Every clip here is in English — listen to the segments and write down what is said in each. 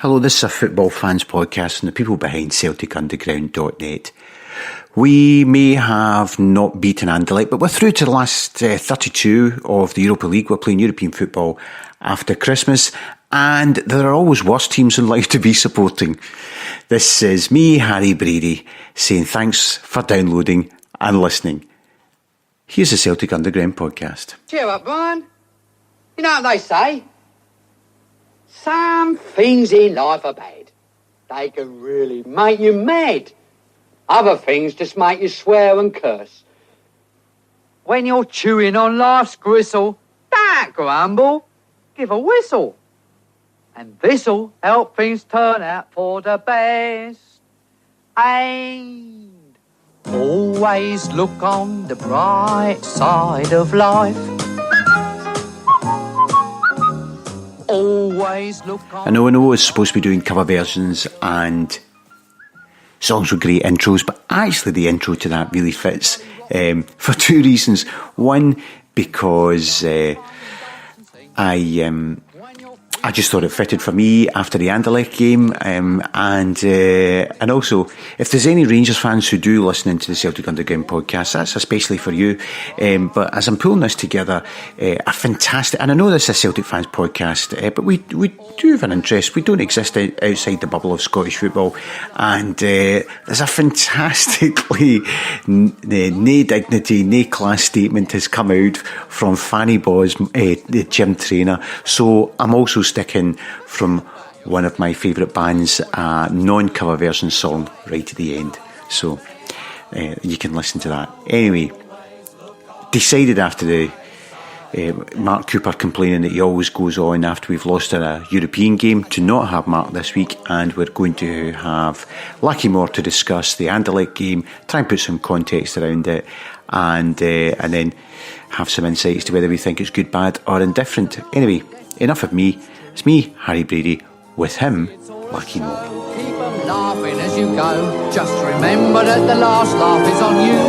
Hello, this is a football fans podcast from the people behind CelticUnderground.net. We may have not beaten Anderlecht, but we're through to the last 32 of the Europa League. We're playing European football after Christmas, and there are always worse teams in life to be supporting. This is me, Harry Brady, saying thanks for downloading and listening. Here's the Celtic Underground podcast. Cheer up, Brian. You know what they say? Some things in life are bad. They can really make you mad. Other things just make you swear and curse. When you're chewing on life's gristle, don't grumble, give a whistle. And this'll help things turn out for the best. And always look on the bright side of life. I know it's supposed to be doing cover versions and songs with great intros, but actually the intro to that really fits for two reasons. One, because I just thought it fitted for me after the Anderlecht game, and also if there's any Rangers fans who do listen into the Celtic Underground podcast, that's especially for you. But as I'm pulling this together, a fantastic, and I know this is a Celtic fans podcast, but we do have an interest. We don't exist outside the bubble of Scottish football, and there's a fantastically nae dignity, nae class statement has come out from Fanny Boz, the gym trainer. So I'm also sticking from one of my favourite bands, a non-cover version song right at the end, so you can listen to that. Anyway, decided after the Mark Cooper complaining that he always goes on after we've lost a European game to not have Mark this week, and we're going to have Lachie Mor to discuss the Anderlecht game, try and put some context around it, and then have some insight as to whether we think it's good, bad or indifferent. Anyway, enough of me. It's me, Harry Brady, with him, Lachie Mor. Keep them laughing as you go. Just remember that the last laugh is on you.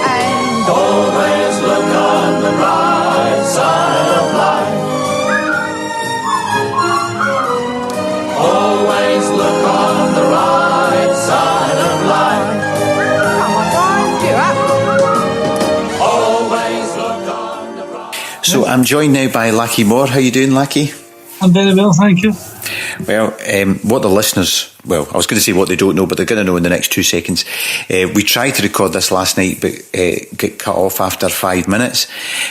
And always look on the bright side of life. Always look on the right side of life. Come on, guys, cheer up. Always look on the right. So I'm joined now by Lachie Mor. How you doing, Lachie? I'm very well, thank you. Well, what the listeners, I was going to say what they don't know, but they're going to know in the next 2 seconds. We tried to record this last night, but get cut off after 5 minutes.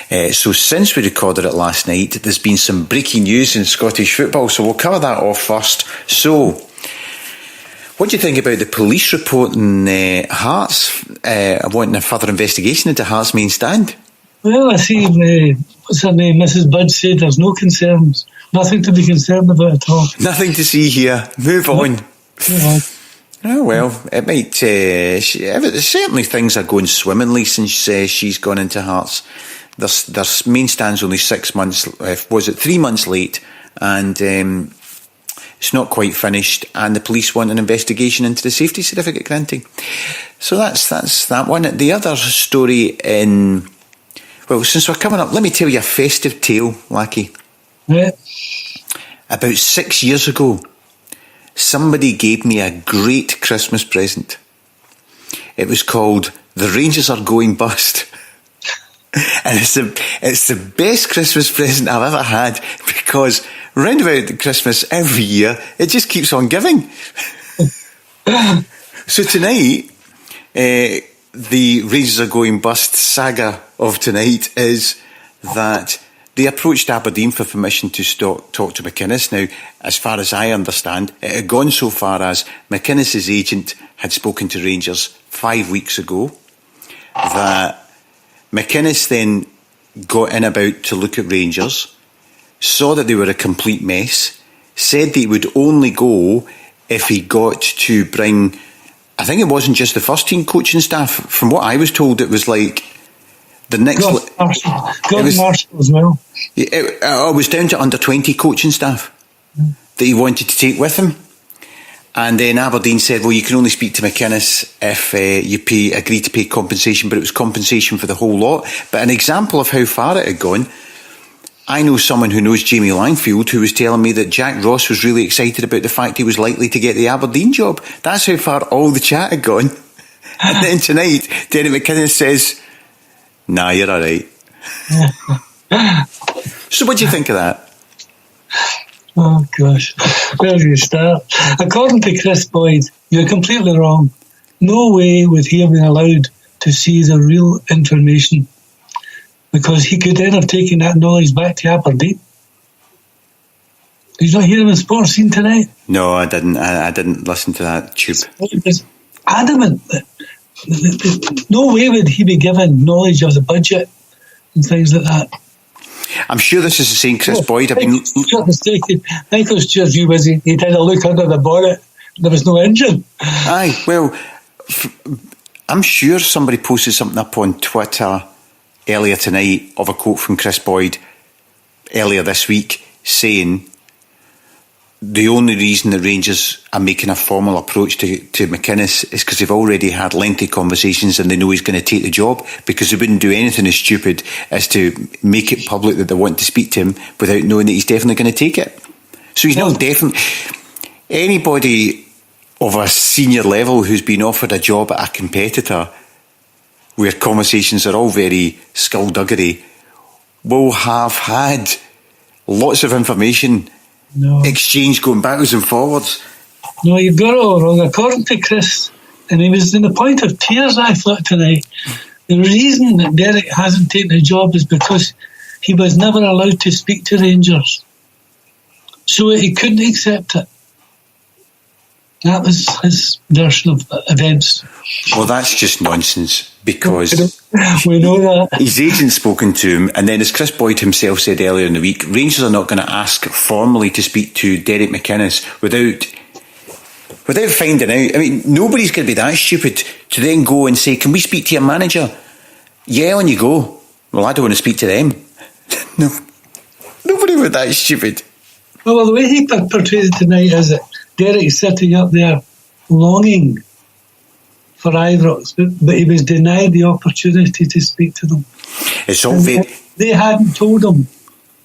So since we recorded it last night, there's been some breaking news in Scottish football, so we'll cover that off first. So, what do you think about the police reporting Hearts, wanting a further investigation into Hearts' main stand? Well, I see, what's her name, Mrs. Budd said there's no concerns. Nothing to be concerned about at all. Nothing to see here. Move on. Move on. Oh, well, it might... certainly things are going swimmingly since she's gone into Hearts. Their main stand's only 6 months... was it 3 months late? And it's not quite finished. And the police want an investigation into the safety certificate granting. So that's that one. The other story in... Well, since we're coming up, let me tell you a festive tale, Lachie. Yeah. About 6 years ago, somebody gave me a great Christmas present. It was called The Rangers Are Going Bust. And it's the best Christmas present I've ever had, because round about Christmas every year, it just keeps on giving. So tonight, the Rangers Are Going Bust saga of tonight is that they approached Aberdeen for permission to talk to McInnes. Now, as far as I understand, it had gone so far as McInnes' agent had spoken to Rangers 5 weeks ago, that McInnes then got in about to look at Rangers, saw that they were a complete mess, said that he would only go if he got to bring... I think it wasn't just the first team coaching staff. From what I was told, it was like the next... Gordon Marshall as well. It was down to under 20 coaching staff that he wanted to take with him. And then Aberdeen said, well, you can only speak to McInnes if you agree to pay compensation, but it was compensation for the whole lot. But an example of how far it had gone, I know someone who knows Jamie Langfield who was telling me that Jack Ross was really excited about the fact he was likely to get the Aberdeen job. That's how far all the chat had gone. And then tonight, Derek McInnes says, nah, you're all right. So what do you think of that? Oh, gosh. Where do you start? According to Chris Boyd, you're completely wrong. No way would he have been allowed to see the real information, because he could then have taken that knowledge back to Aberdeen. Did you not hear him in Sports Scene tonight? No, I didn't. I didn't listen to that tube. He was adamant that no way would he be given knowledge of the budget and things like that. I'm sure this is the same Chris Boyd. Michael Stewart's view was he had a look under the bonnet and there was no engine. Aye, well, I'm sure somebody posted something up on Twitter earlier tonight of a quote from Chris Boyd earlier this week saying the only reason the Rangers are making a formal approach to McInnes is because they've already had lengthy conversations and they know he's going to take the job, because they wouldn't do anything as stupid as to make it public that they want to speak to him without knowing that he's definitely going to take it. So he's not definitely... Anybody of a senior level who's been offered a job at a competitor where conversations are all very skullduggery will have had lots of information exchange going backwards and forwards. No, you've got it all wrong. According to Chris, and he was in the point of tears, I thought, tonight, the reason that Derek hasn't taken the job is because he was never allowed to speak to Rangers. So he couldn't accept it. That was his version of events. Well, that's just nonsense, because we know that his agent's spoken to him, and then, as Chris Boyd himself said earlier in the week, Rangers are not going to ask formally to speak to Derek McInnes without finding out. I mean, nobody's going to be that stupid to then go and say, can we speak to your manager? Yeah, on you go. Well, I don't want to speak to them. No, nobody was that stupid. Well, the way he portrayed it tonight is that Derek's sitting up there longing for Ibrox, but he was denied the opportunity to speak to them. It's all they hadn't told him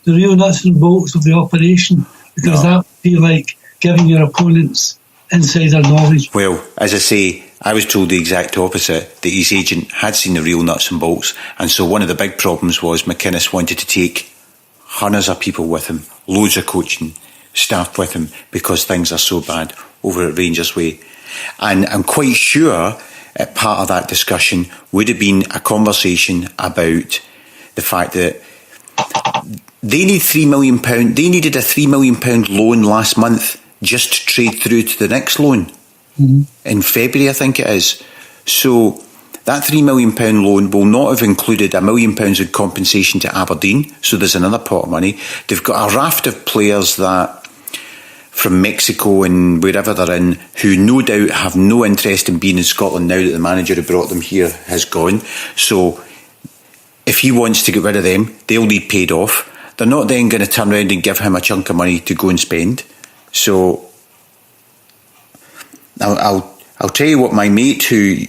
the real nuts and bolts of the operation, because that would be like giving your opponents insider knowledge. Well, as I say, I was told the exact opposite, that his agent had seen the real nuts and bolts, and so one of the big problems was McInnes wanted to take hundreds of people with him, loads of coaching staff with him, because things are so bad over at Rangers Way. And I'm quite sure part of that discussion would have been a conversation about the fact that they need £3 million. They needed a £3 million loan last month just to trade through to the next loan in February, I think it is. So that £3 million loan will not have included £1 million of compensation to Aberdeen, so there's another pot of money. They've got a raft of players that from Mexico and wherever they're in, who no doubt have no interest in being in Scotland now that the manager who brought them here has gone. So if he wants to get rid of them, they'll need paid off. They're not then going to turn around and give him a chunk of money to go and spend. So I'll tell you what, my mate, who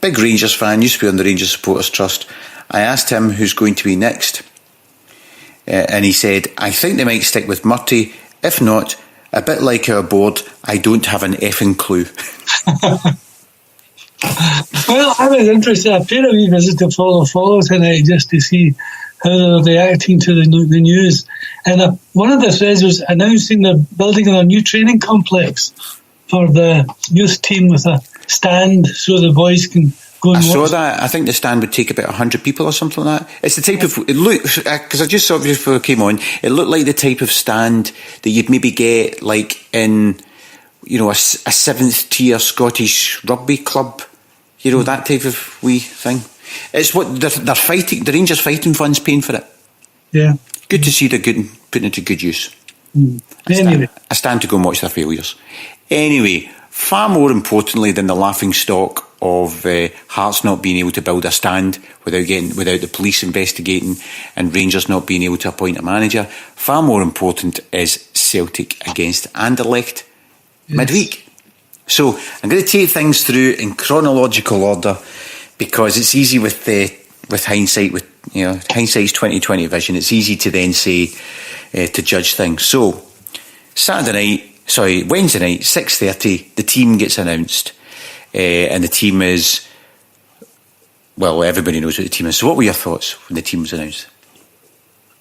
big Rangers fan, used to be on the Rangers Supporters Trust, I asked him who's going to be next, and he said, I think they might stick with Murty. If not, a bit like our board, I don't have an effing clue. Well, I was interested. I paid a wee visit to follow tonight just to see how they're reacting to the news. And one of the threads was announcing they're building a new training complex for the youth team with a stand so the boys can go and watch. I saw that. I think the stand would take about 100 people or something like that. It's the type of... It looked... Because I just saw it before I came on. It looked like the type of stand that you'd maybe get like in, you know, a 7th tier Scottish rugby club. You know, that type of wee thing. It's what they're fighting. The Rangers Fighting Fund's paying for it. Yeah. Good to see they're putting it to good use. Anyway. I stand to go and watch their failures. Anyway, far more importantly than the laughing stock of Hearts not being able to build a stand without the police investigating and Rangers not being able to appoint a manager, far more important is Celtic against Anderlecht midweek. So I'm going to take things through in chronological order because it's easy with with hindsight, hindsight's 20/20 vision, it's easy to then say, to judge things. So, Wednesday night, 6:30, the team gets announced, and the team is, well, everybody knows what the team is. So what were your thoughts when the team was announced?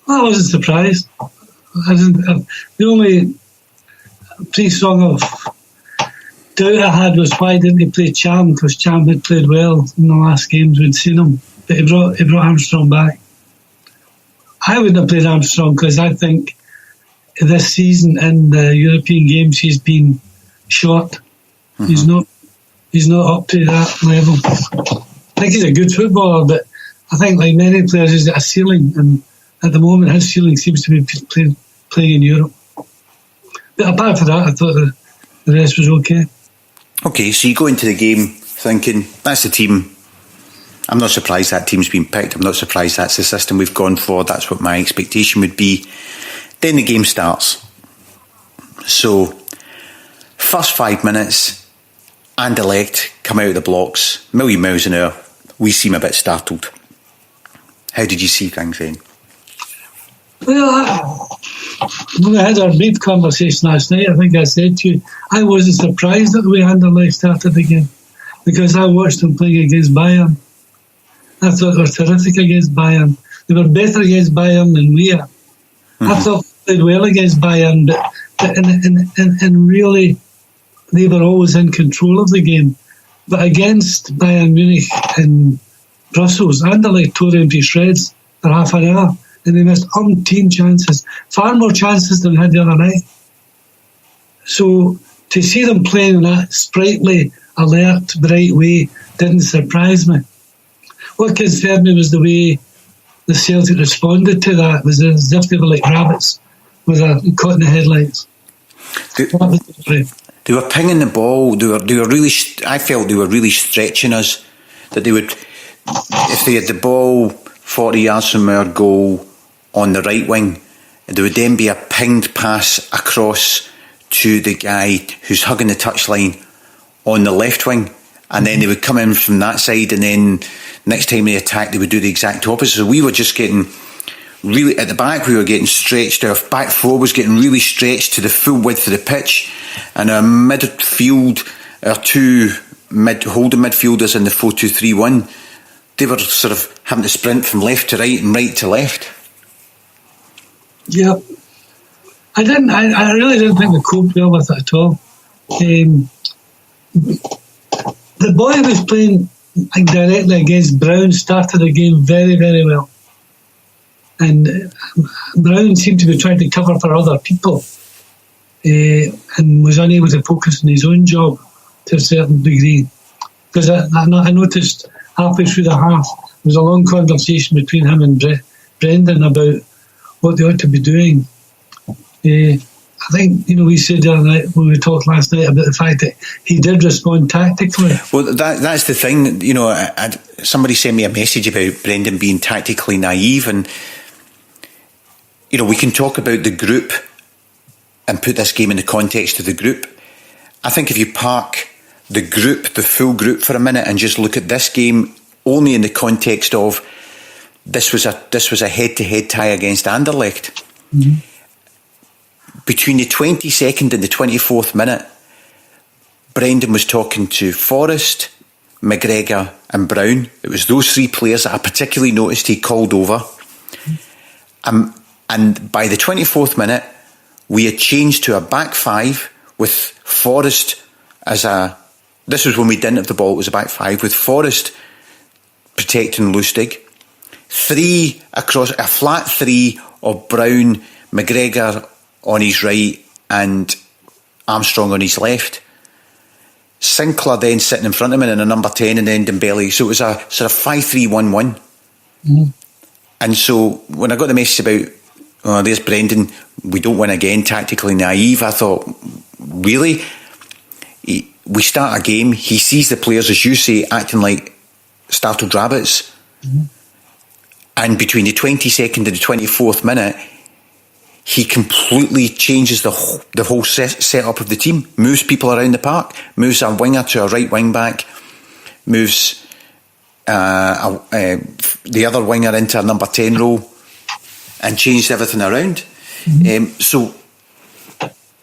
Well, I wasn't surprised. The only pre-song of doubt I had was why didn't he play Cham, because Cham had played well in the last games we'd seen him, but he brought Armstrong back. I wouldn't have played Armstrong because I think this season in the European games he's been short. Mm-hmm. He's not up to that level. I think he's a good footballer, but I think like many players he's got a ceiling, and at the moment his ceiling seems to be playing in Europe. But apart from that, I thought the rest was okay. Okay, so you go into the game thinking, that's the team. I'm not surprised that team's been picked. I'm not surprised that's the system we've gone for. That's what my expectation would be. Then the game starts. So, first 5 minutes, Anderlecht come out of the blocks, a million miles an hour. We seem a bit startled. How did you see things then? Well, when we had our brief conversation last night, I think I said to you, I wasn't surprised at the way Anderlecht started again, because I watched them playing against Bayern. I thought they were terrific against Bayern. They were better against Bayern than we are. Mm-hmm. I thought they played well against Bayern, but and really, they were always in control of the game. But against Bayern Munich in Brussels, Anderlecht tore him to shreds for half an hour, and they missed umpteen chances, far more chances than they had the other night. So to see them playing in that sprightly, alert, bright way didn't surprise me. What concerned me was the way the Celtic responded to that. It was as if they were like rabbits with a caught in the headlights. They were pinging the ball. They were really. I felt they were really stretching us. That they would, if they had the ball 40 yards from our goal on the right wing, there would then be a pinged pass across to the guy who's hugging the touchline on the left wing, and then they would come in from that side, and then next time they attacked, they would do the exact opposite. So we were just getting really, at the back, we were getting stretched. Our back four was getting really stretched to the full width of the pitch, and our midfield, our two holding midfielders in the 4-2-3-1, they were sort of having to sprint from left to right and right to left. Yeah, I really didn't think they coped well with it at all. The boy who was playing directly against Brown started the game very, very well. And Brown seemed to be trying to cover for other people, and was unable to focus on his own job to a certain degree. Because I noticed halfway through the half, there was a long conversation between him and Brendan about what they ought to be doing. I think, we said the other night when we talked last night about the fact that he did respond tactically. Well, that's the thing. Somebody sent me a message about Brendan being tactically naive, and we can talk about the group and put this game in the context of the group. I think if you park the group, the full group, for a minute and just look at this game only in the context of this was a head-to-head tie against Anderlecht. Mm-hmm. Between the 22nd and the 24th minute, Brendan was talking to Forrest, McGregor and Brown. It was those three players that I particularly noticed he called over. And by the 24th minute, we had changed to a back five with Forrest this was when we didn't have the ball, it was a back five, with Forrest protecting Lustig. A flat three of Brown, McGregor on his right and Armstrong on his left. Sinclair then sitting in front of him in a number 10, and then Dembele. So it was a sort of 5-3-1-1. Mm. And so when I got the message about, there's Brendan, we don't win again, tactically naive, I thought, really? We start a game, he sees the players, as you say, acting like startled rabbits. Mm. And between the 22nd and the 24th minute, he completely changes the whole setup of the team, moves people around the park, moves a winger to a right wing back, moves the other winger into a number 10 role and changed everything around. So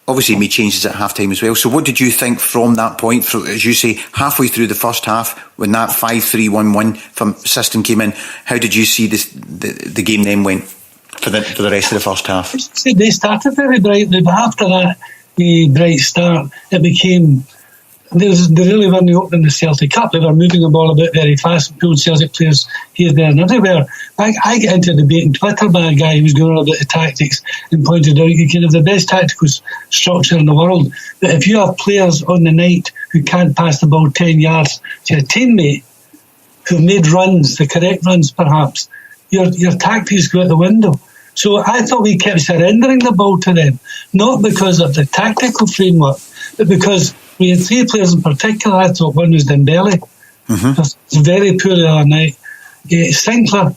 obviously he made changes at half time as well. So what did you think from that point, as you say, halfway through the first half, when that 5-3-1-1 from system came in? How did you see the game then went for the rest of the first half? They started very brightly, but after that bright start, it became... They really weren't opening the Celtic Cup. They were moving the ball about very fast, pulled Celtic players here, there and everywhere. I get into a debate on Twitter by a guy who was going on about the tactics and pointed out you can have the best tactical structure in the world, but if you have players on the night who can't pass the ball 10 yards to a teammate who made runs, the correct runs perhaps, your tactics go out the window. So I thought we kept surrendering the ball to them, not because of the tactical framework, but because we had three players in particular. I thought one was Dembele, was very poor the other night. Sinclair,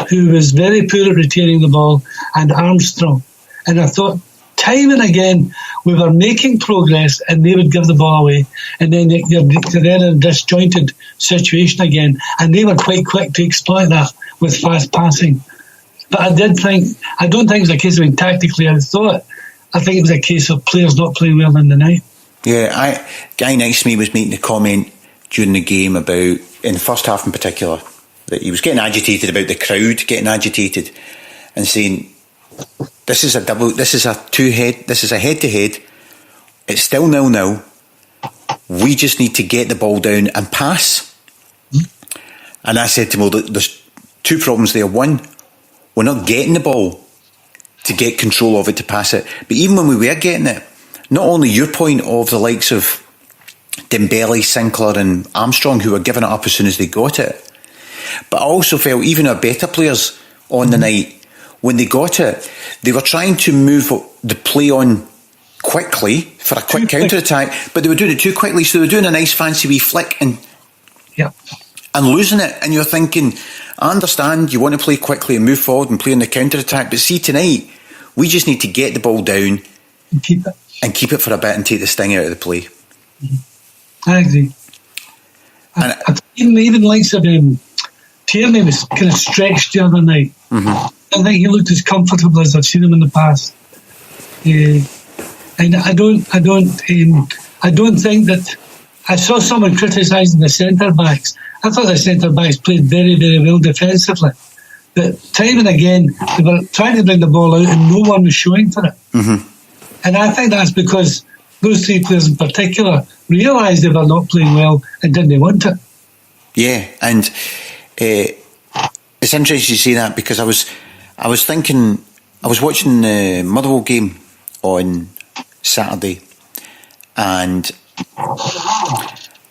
who was very poor at retaining the ball, and Armstrong. And I thought, time and again, we were making progress and they would give the ball away. And then you're in a disjointed situation again. And they were quite quick to exploit that with fast passing. But I don't think it was a case of being tactically outthought. I think it was a case of players not playing well in the night. Yeah, guy next to me was making a comment during the game about, in the first half in particular, that he was getting agitated about the crowd getting agitated and saying, this is a head-to-head, it's still 0-0, we just need to get the ball down and pass. And I said to him, well, there's two problems there. One, we're not getting the ball to get control of it, to pass it. But even when we were getting it, not only your point of the likes of Dembele, Sinclair and Armstrong, who were giving it up as soon as they got it, but I also felt even our better players on the night, when they got it, they were trying to move the play on quickly for a quick counter-attack, but they were doing it too quickly, so they were doing a nice fancy wee flick and losing it. And you're thinking, I understand you want to play quickly and move forward and play on the counter-attack, but see, tonight we just need to get the ball down and keep it for a bit and take the sting out of the play. I agree. Even the likes of Tierney was kind of stretched the other night. I think he looked as comfortable as I've seen him in the past. And I don't think that... I saw someone criticising the centre backs. I thought the centre backs played very, very well defensively. But time and again, they were trying to bring the ball out and no one was showing for it. And I think that's because those three players in particular realised they were not playing well and didn't want it. Yeah, and it's interesting you say that, because I was thinking, I was watching the Motherwell game on Saturday, and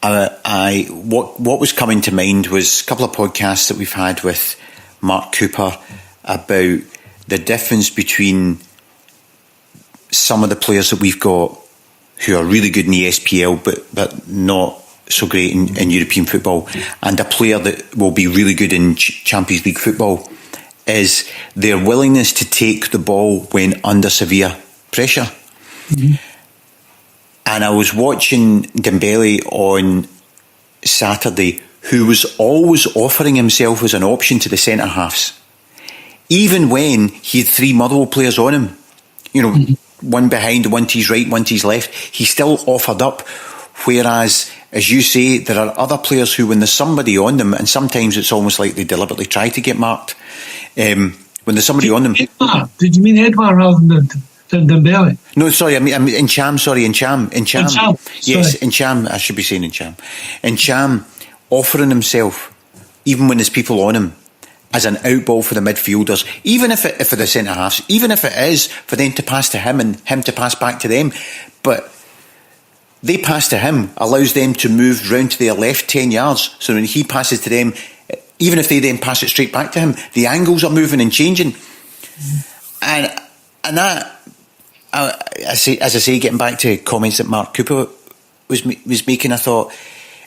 what was coming to mind was a couple of podcasts that we've had with Mark Cooper about the difference between some of the players that we've got who are really good in the SPL but not so great in European football, and a player that will be really good in Champions League football, is their willingness to take the ball when under severe pressure. And I was watching Dembele on Saturday, who was always offering himself as an option to the centre halves, even when he had three Motherwell players on him, one behind, one to his right, one to his left, he still offered up. Whereas, as you say, there are other players who, when there's somebody on them, and sometimes it's almost like they deliberately try to get marked, when there's somebody on them. Did you mean Edouard rather than Dembele? No, sorry, I mean N'Cham. Sorry, N'Cham. Yes, N'Cham. I should be saying N'Cham. N'Cham offering himself, even when there's people on him, as an outball for the midfielders, even if for the centre halves, even if it is for them to pass to him and him to pass back to them, but they pass to him allows them to move round to their left 10 yards. So when he passes to them, even if they then pass it straight back to him, the angles are moving and changing, and that. As I say, getting back to comments that Mark Cooper was making, I thought,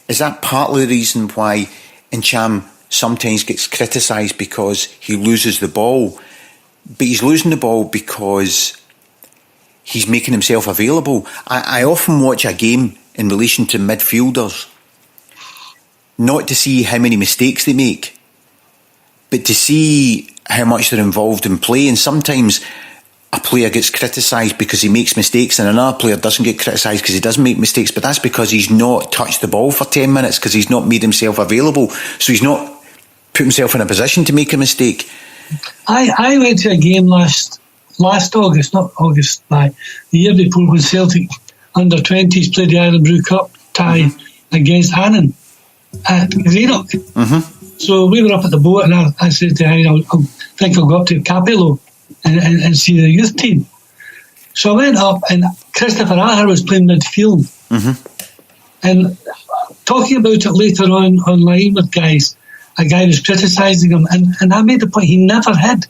is that partly the reason why N'Cham sometimes gets criticised, because he loses the ball, but he's losing the ball because he's making himself available. I often watch a game in relation to midfielders, not to see how many mistakes they make, but to see how much they're involved in play. And sometimes a player gets criticised because he makes mistakes, and another player doesn't get criticised because he doesn't make mistakes, but that's because he's not touched the ball for 10 minutes, because he's not made himself available, so he's not put himself in a position to make a mistake. I went to a game last August, not August, the year before, when Celtic under 20s played the Ireland Brew Cup tie against Annan at Greenock. So we were up at the boat, and I said to Harry, I think I'll go up to Capello and see the youth team. So I went up, and Christopher Aher was playing midfield. And talking about it later on online with guys, a guy was criticising him, and I made the point, he never hid.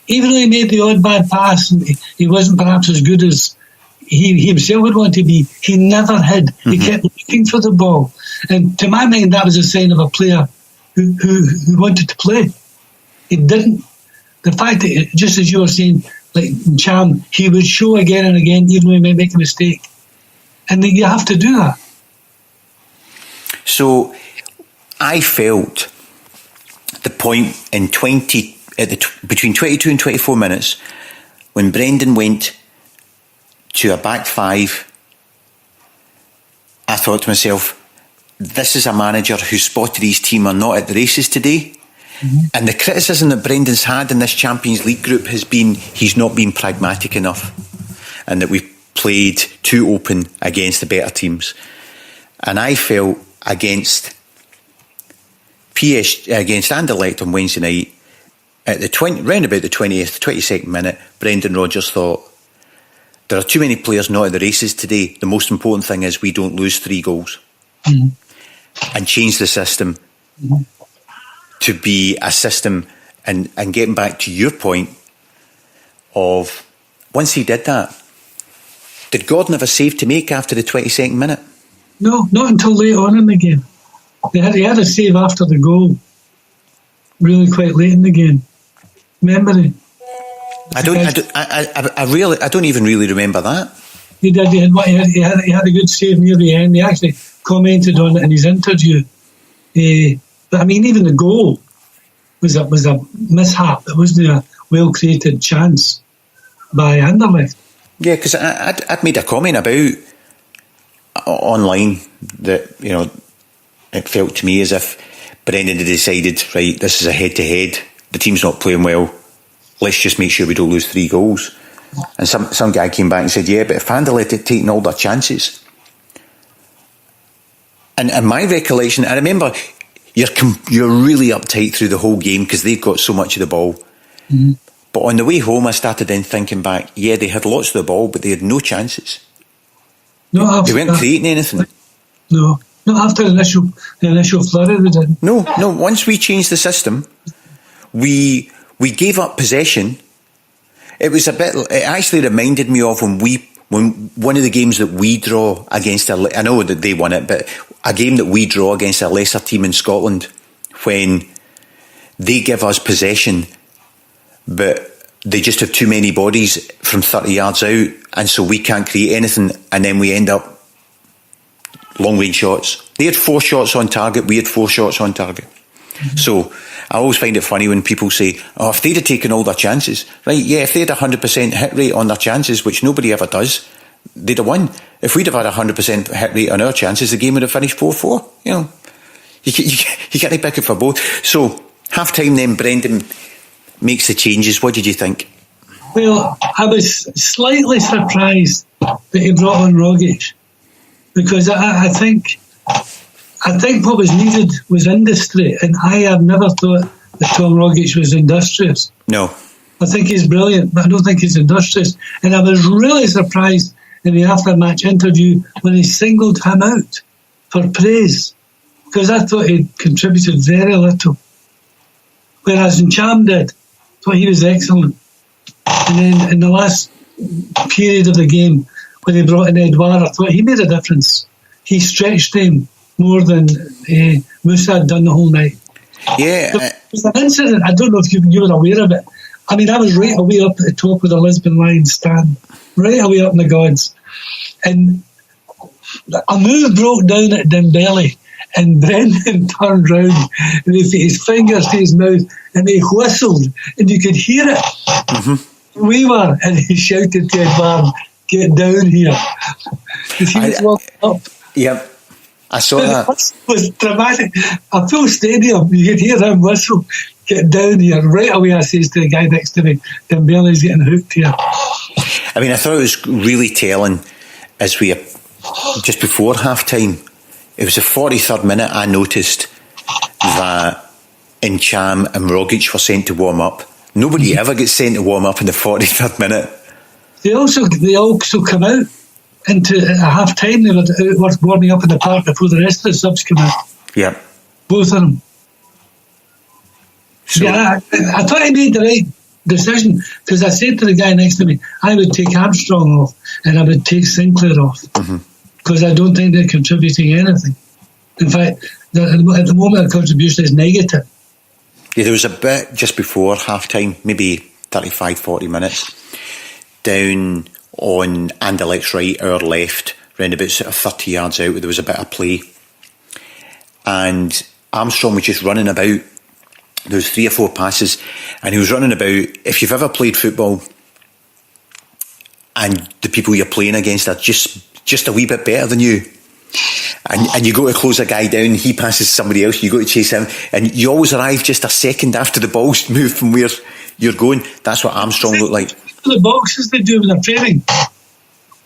Even though he made the odd bad pass, and he wasn't perhaps as good as he himself would want to be, he never hid. He kept looking for the ball. And to my mind, that was a sign of a player who wanted to play. He didn't. The fact that, just as you were saying, like Cham, he would show again and again, even though he might make a mistake. And you have to do that. So I felt the point in between 22 and 24 minutes when Brendan went to a back five, I thought to myself, this is a manager who spotted his team are not at the races today. And the criticism that Brendan's had in this Champions League group has been he's not been pragmatic enough, and that we've played too open against the better teams. And I felt against Anderlecht on Wednesday night, at round about the 22nd minute, Brendan Rodgers thought, there are too many players not at the races today. The most important thing is we don't lose 3 goals. And change the system to be a system, and getting back to your point of, once he did that, did Gordon have a save to make after the 22nd minute? No, not until late on in the game. He had a save after the goal, really quite late in the game. Remember it? I don't even really remember that. He did. He had a good save near the end. He actually commented on it in his interview. But I mean, even the goal was a mishap. It wasn't a well-created chance by Anderlecht. Yeah, because I'd made a comment about online that, you know, it felt to me as if Brendan had decided, right, this is a head-to-head. The team's not playing well. Let's just make sure we don't lose 3 goals. And some guy came back and said, yeah, but if Anderlecht had taken all their chances. And my recollection, I remember you're really uptight through the whole game because they've got so much of the ball. But on the way home, I started then thinking back, yeah, they had lots of the ball, but they had no chances. They weren't creating anything. No, not after the initial flurry they didn't. No, once we changed the system, we gave up possession. It actually reminded me of when one of the games that we draw against, I know that they won it, but a game that we draw against a lesser team in Scotland, when they give us possession, but they just have too many bodies from 30 yards out, and so we can't create anything, and then we end up long range shots. They had 4 shots on target, we had 4 shots on target. So I always find it funny when people say, oh, if they'd have taken all their chances, right, yeah, if they had 100% hit rate on their chances, which nobody ever does, they'd have won. If we'd have had 100% hit rate on our chances, the game would have finished 4-4. You know, you can't pick it for both. So half time then, Brendan makes the changes. What did you think? Well, I was slightly surprised that he brought on Rogic, because I think what was needed was industry, and I have never thought that Tom Rogic was industrious. No. I think he's brilliant, but I don't think he's industrious. And I was really surprised in the after-match interview when he singled him out for praise, because I thought he contributed very little. Whereas Cham did, I thought he was excellent. And then in the last period of the game, when they brought in Edouard, I thought he made a difference. He stretched him more than Musa had done the whole night. Yeah. There was an incident, I don't know if you were aware of it. I mean, I was right away up at the top of the Lisbon Lions stand, right away up in the gods. And a move broke down at Dembele, And Brendan turned round and he put his fingers to his mouth and he whistled and you could hear it. Mm-hmm. We were, and he shouted to Edward, "Get down here." Because he was walking up. Yep. I saw that. It was dramatic. A full stadium, you could hear him whistle, "Get down here." Right away I says to the guy next to me, "Dembele's getting hooked here." I mean, I thought it was really telling as we, just before half-time, it was the 43rd minute, I noticed that Encham and Rogic were sent to warm up. Nobody ever gets sent to warm up in the 43rd minute. They also come out into a half-time. They were warming up in the park before the rest of the subs come out. Yeah. Both of them. So, yeah, I thought I made the right decision because I said to the guy next to me, I would take Armstrong off and I would take Sinclair off because I don't think they're contributing anything. In fact, at the moment, the contribution is negative. Yeah, there was a bit just before half-time, maybe 35, 40 minutes, down on Anderlecht's right, our left, round about sort of 30 yards out, where there was a bit of play. And Armstrong was just running about. There was 3 or 4 passes, and he was running about. If you've ever played football and the people you're playing against are just a wee bit better than you, and you go to close a guy down, he passes somebody else, you go to chase him, and you always arrive just a second after the ball's moved from where you're going. That's what Armstrong looked like. The boxes they do when they're training,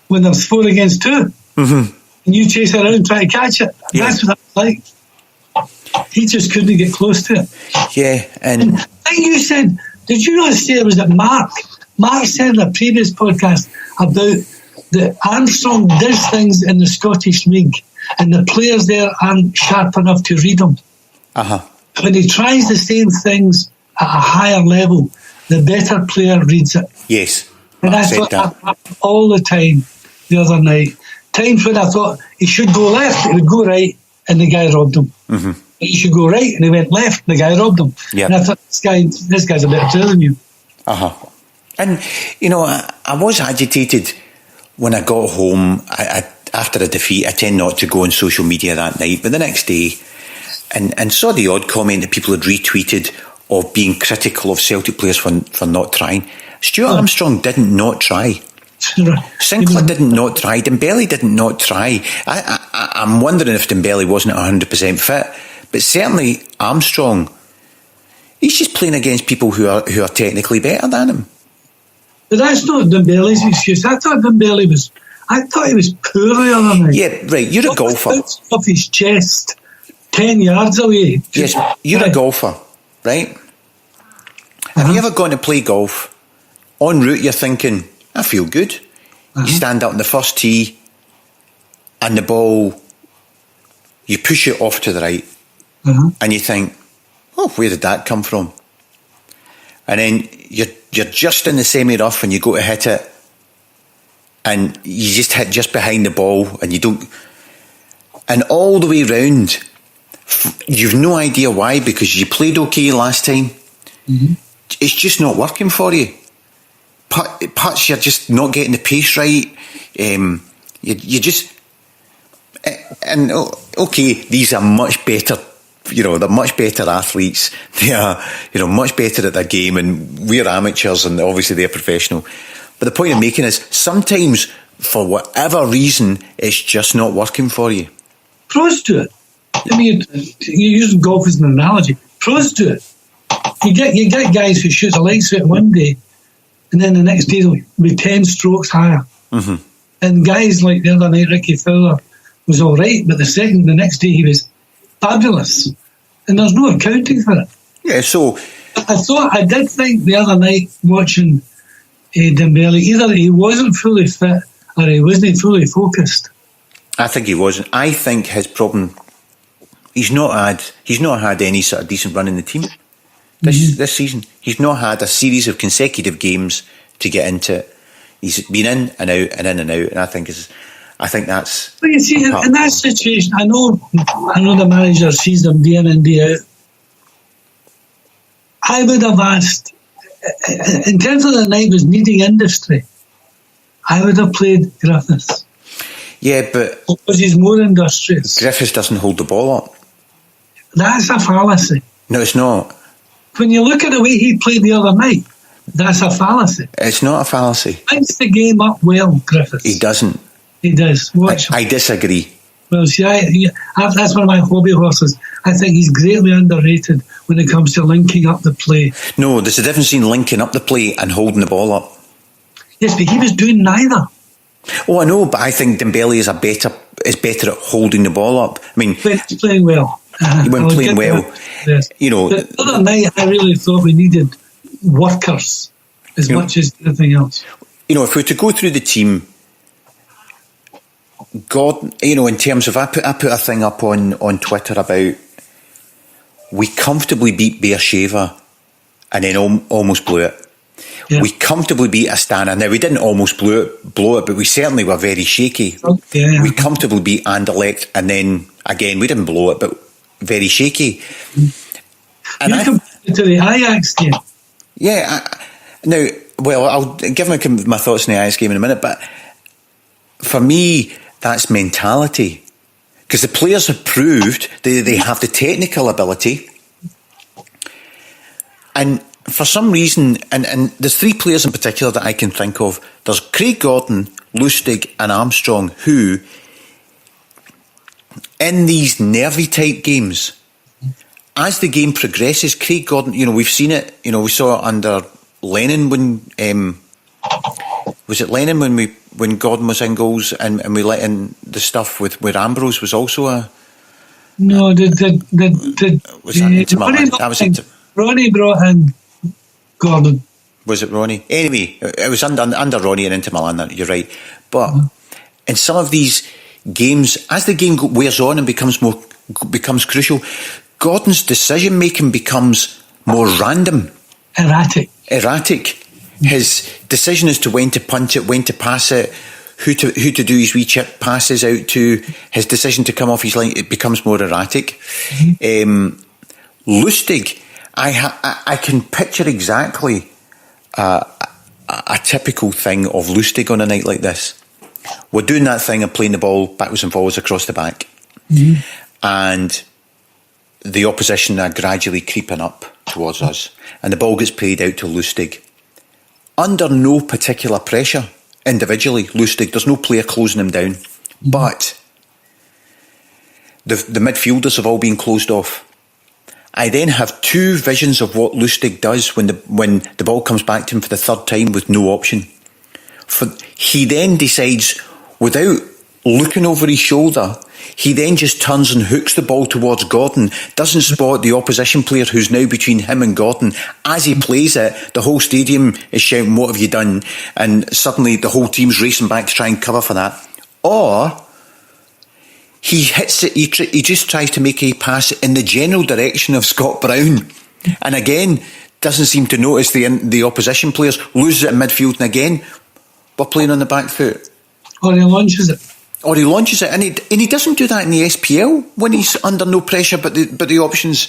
when there's 4 against 2, and you chase around and try to catch it. Yeah. That's what that's like. He just couldn't get close to it. Yeah, and I think you said, did you not say it was that Mark? Mark said in a previous podcast about that Armstrong does things in the Scottish League and the players there aren't sharp enough to read them. When he tries the same things at a higher level, the better player reads it. yes, And I thought that happened all the time the other night. Times when I thought he should go left, he would go right, and the guy robbed him. He should go right, and he went left, and the guy robbed him. Yep. And I thought, this guy's a better player than you. And, you know, I was agitated when I got home. After a defeat, I tend not to go on social media that night, but the next day, and saw the odd comment that people had retweeted of being critical of Celtic players for not trying. Stuart Armstrong didn't not try. Sinclair didn't not try. Dembele didn't not try. I'm wondering if Dembele wasn't 100% fit, but certainly Armstrong, he's just playing against people who are technically better than him. But that's not Dembele's excuse. I thought he was poor the other night. Yeah, right. You're a golfer. Off his chest, 10 yards away. Yes, you're a golfer, right? Have you ever gone to play golf? En route, you're thinking, I feel good. You stand up on the first tee, and the ball, you push it off to the right, and you think, oh, where did that come from? And then you're just in the semi-rough and you go to hit it, and you just hit just behind the ball, and you don't. And all the way round, you've no idea why, because you played okay last time. It's just not working for you. Putts, you're just not getting the pace right. You just. And okay, these are much better. They're much better athletes. They are, much better at their game, and we're amateurs, and obviously they're professional. But the point I'm making is, sometimes, for whatever reason, it's just not working for you. Pros do it. I mean, you're using golf as an analogy. Pros do it. You get guys who shoot the lights out one day, and then the next day they'll be 10 strokes higher. And guys like the other night, Ricky Fowler was all right, but the next day he was fabulous, and there's no accounting for it. Yeah, so I did think the other night watching Dembele, either he wasn't fully fit or he wasn't fully focused. I think he wasn't. I think his problem, he's not had any sort of decent run in the team this season. He's not had a series of consecutive games to get into it. He's been in and out and in and out, and I think that's. Well, you see, in that situation, I know the manager sees them day in and day out. I would have asked, in terms of the night was needing industry, I would have played Griffiths. Yeah, but because he's more industrious. Griffiths doesn't hold the ball up. That's a fallacy. No, it's not. When you look at the way he played the other night, that's a fallacy. It's not a fallacy. He picks the game up well, Griffiths. He doesn't. He does. Watch him. I disagree. Well, see, that's one of my hobby horses. I think he's greatly underrated when it comes to linking up the play. No, there's a difference between linking up the play and holding the ball up. Yes, but he was doing neither. Oh, I know, but I think Dembele is better at holding the ball up. I mean, But he's playing well. He went playing well. Yes. You know, the other night, I really thought we needed workers as much as anything else. You know, if we were to go through the team, God, you know, in terms of, I put a thing up on Twitter about we comfortably beat Beersheva and then almost blew it. Yeah. We comfortably beat Astana. Now, we didn't almost blow it, but we certainly were very shaky. Yeah. We comfortably beat Anderlecht, and then, again, we didn't blow it, but very shaky. And you compared to the Ajax game. Yeah. Now, well, I'll give my thoughts on the Ajax game in a minute, but for me, that's mentality. Because the players have proved they have the technical ability. And for some reason, and there's three players in particular that I can think of. There's Craig Gordon, Lustig and Armstrong, who, in these nervy type games, as the game progresses, Craig Gordon, you know, we've seen it, you know, we saw it under Lennon when, was it Lennon when Gordon was in goals and we let in the stuff where Ambrose was also a... No, was that into Milan? That was into... Ronnie brought in Gordon. Was it Ronnie? Anyway, it was under Ronnie and into Milan, you're right. But in some of these games, as the game wears on and becomes crucial, Gordon's decision making becomes more random. Erratic. His decision as to when to punch it, when to pass it, who to do his wee chip passes out to, his decision to come off his line, it becomes more erratic. Lustig, I can picture exactly a typical thing of Lustig on a night like this. We're doing that thing of playing the ball backwards and forwards across the back, and the opposition are gradually creeping up towards us, and the ball gets played out to Lustig. Under no particular pressure, individually, Lustig, there's no player closing him down, but the midfielders have all been closed off. I then have two visions of what Lustig does when the ball comes back to him for the third time with no option. He then decides, without looking over his shoulder, he then just turns and hooks the ball towards Gordon, doesn't spot the opposition player who's now between him and Gordon. As he plays it, the whole stadium is shouting, "What have you done?" And suddenly the whole team's racing back to try and cover for that. Or he hits it, he just tries to make a pass in the general direction of Scott Brown, and again doesn't seem to notice the opposition players, loses it in midfield, and again we're playing on the back foot. Or he launches it, and he doesn't do that in the SPL when he's under no pressure. But the options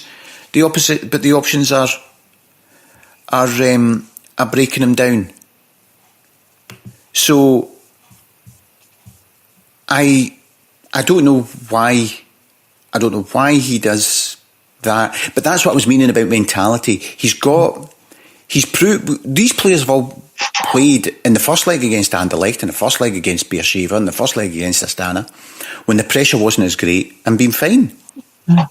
are breaking him down. So I don't know why. I don't know why he does that. But that's what I was meaning about mentality. He's proved these players have all played in the first leg against Anderlecht, in the first leg against Beersheva, in the first leg against Astana, when the pressure wasn't as great, and been fine. Well,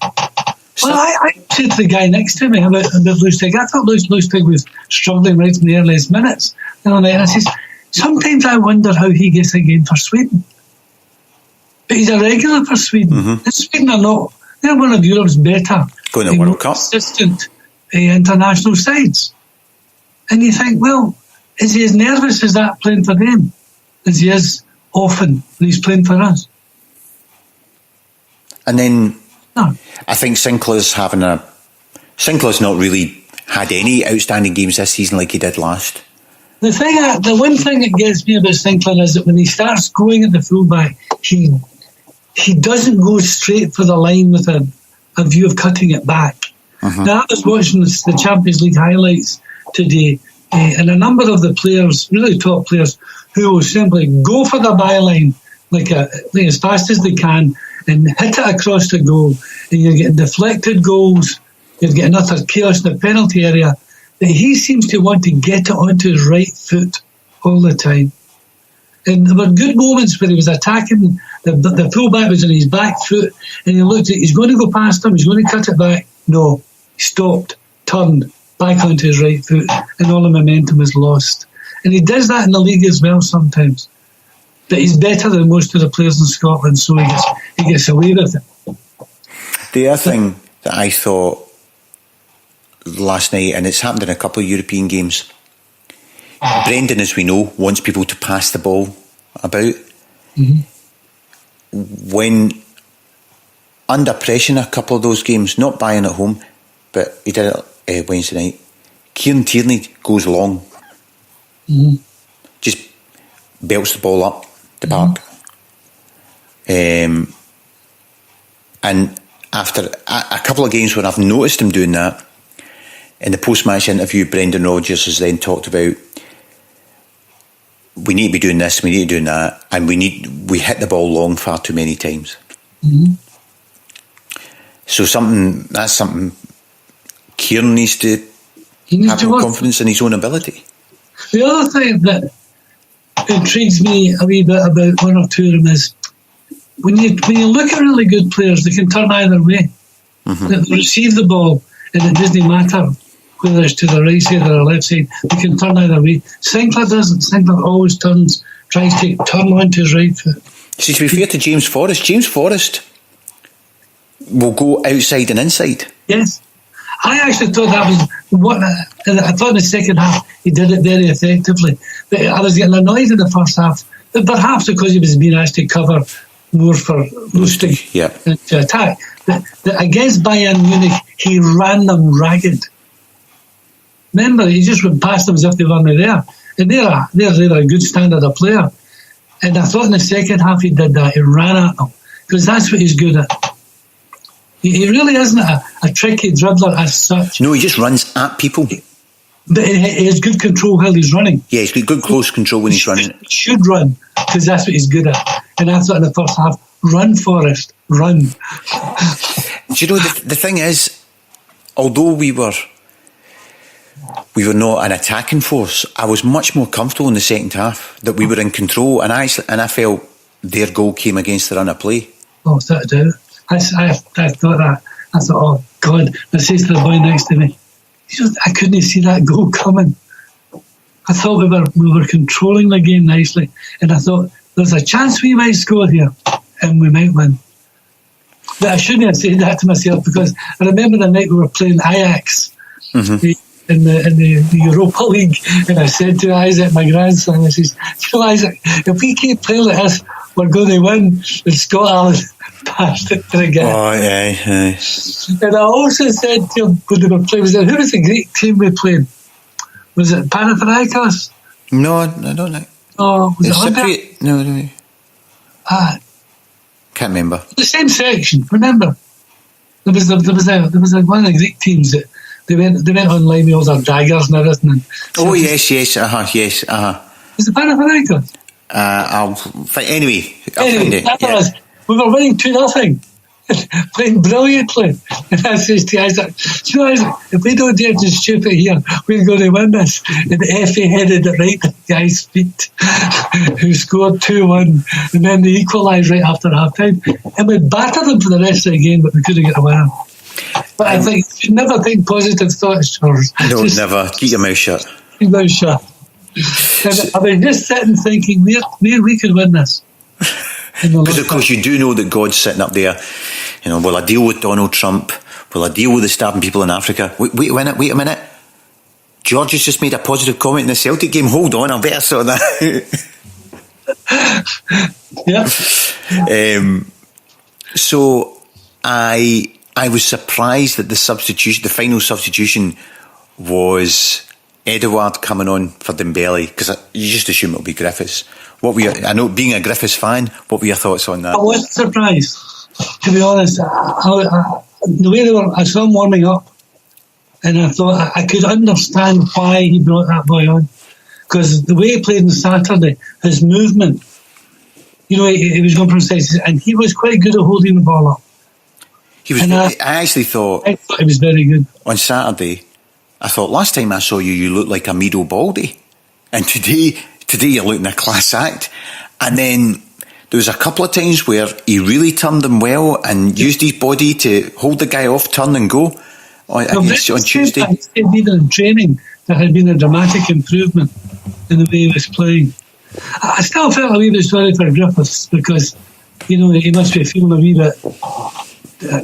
I said to the guy next to me about Lustig, I thought Lustig was struggling right from the earliest minutes. And I says, sometimes I wonder how he gets a game for Sweden. But he's a regular for Sweden. And Sweden are not, they're one of Europe's better, going to World Cup, consistent international sides. And you think, well, is he as nervous as that playing for them as he is often when he's playing for us? And then I think Sinclair's not really had any outstanding games this season like he did last. The one thing that gets me about Sinclair is that when he starts going at the fullback, he doesn't go straight for the line with a view of cutting it back. Now, I was watching the Champions League highlights today, and a number of the players, really top players, who will simply go for the byline like as fast as they can and hit it across the goal, and you're getting deflected goals, you're getting utter chaos in the penalty area, that he seems to want to get it onto his right foot all the time. And there were good moments where he was attacking, the fullback was on his back foot, and he looked at, he's going to go past him, he's going to cut it back. No, he stopped, turned, back onto his right foot, and all the momentum was lost. And he does that in the league as well sometimes. But he's better than most of the players in Scotland, so he gets away with it. The other thing that I thought last night, and it's happened in a couple of European games, Brendan, as we know, wants people to pass the ball about. Mm-hmm. When under pressure in a couple of those games, not Bayern at home, but he did it Wednesday night, Kieran Tierney goes long. Mm-hmm. Just belts the ball up the park. And after a couple of games when I've noticed him doing that, in the post-match interview, Brendan Rodgers has then talked about, we need to be doing this, we need to be doing that, and we hit the ball long far too many times. Mm-hmm. So that's something Kieran needs to have more confidence in his own ability. The other thing that intrigues me a wee bit about one or two of them is when you look at really good players, they can turn either way. Mm-hmm. They receive the ball and it doesn't matter whether it's to the right side or the left side, they can turn either way. Sinclair doesn't. Sinclair always tries to turn onto his right foot. See, to be fair to James Forrest will go outside and inside. Yes. I actually thought that was what I thought in the second half he did it very effectively. But I was getting annoyed in the first half, but perhaps because he was being asked to cover more for Lustig to attack. But against Bayern Munich, he ran them ragged. Remember, he just went past them as if they weren't there. And they're a good standard of player. And I thought in the second half he did that. He ran at them because that's what he's good at. He really isn't a tricky dribbler as such. No, he just runs at people. But he has good control while he's running. Yeah, he's got good close control when he's running. He should run, because that's what he's good at. And I thought in the first half, run, Forrest, run. Do you know, the thing is, although we were not an attacking force, I was much more comfortable in the second half, that we were in control, and I felt their goal came against the run of play. Oh, without a doubt. I thought that. I thought, oh God, I says to the boy next to me, I couldn't see that goal coming. I thought we were controlling the game nicely, and I thought there's a chance we might score here, and we might win. But I shouldn't have said that to myself, because I remember the night we were playing Ajax in the Europa League, and I said to Isaac, my grandson, I says, Isaac, if we keep playing like this, we're going to win. And Scott Allen passed it to the guy. Oh, yeah. And I also said to him when they were playing, who was the Greek team we played? Was it Panathinaikos? No, I don't know. Oh, was it Cypriot? No. Can't remember. The same section, remember? There was one of the Greek teams that they went online with all their daggers and everything. And oh, yes. Was it Panathinaikos? Anyway, that was. We were winning 2-0, playing brilliantly. And I says to Isaac, Isaac, if we don't do anything stupid here, we're going to win this. And Effie headed it right at the guy's feet, who scored 2-1, and then they equalised right after half time. And we battered them for the rest of the game, but we couldn't get a winner. But I think you should never think positive thoughts, George. No, never. Keep your mouth shut. Keep your mouth shut. I was just sitting thinking, we could win this. Because of course you do know that God's sitting up there. You know, will I deal with Donald Trump? Will I deal with the starving people in Africa? Wait a minute. George has just made a positive comment in the Celtic game. Hold on, I better sort that out. Yeah. So I was surprised that the final substitution was Edouard coming on for Dembele, because you just assume it'll be Griffiths. I know, being a Griffiths fan, what were your thoughts on that? I wasn't surprised, to be honest. The way I saw him warming up, and I thought I could understand why he brought that boy on, because the way he played on Saturday, his movement You know, he was going from sides, and he was quite good at holding the ball up. He was. I actually thought he was very good. On Saturday, I thought last time I saw you, you looked like a Mido Baldy, and today you're looking a class act. And then there was a couple of times where he really turned him well and used his body to hold the guy off, turn and go on Tuesday. He said even in training there had been a dramatic improvement in the way he was playing. I still felt a wee bit sorry for Griffiths because, you know, he must be feeling a wee bit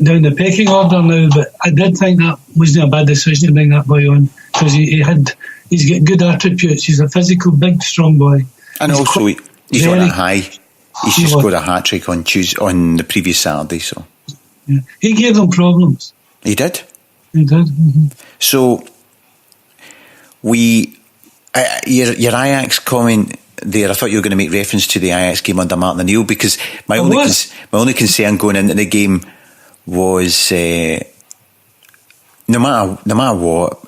down the pecking order now, but I did think that wasn't a bad decision to bring that boy on because he's got good attributes. He's a physical, big, strong boy. And also he's on a high. He's just scored a hat-trick on the previous Saturday. So yeah. He gave them problems. He did? He did. Mm-hmm. So your Ajax comment there, I thought you were going to make reference to the Ajax game under Martin O'Neill because my only concern going into the game was no matter what,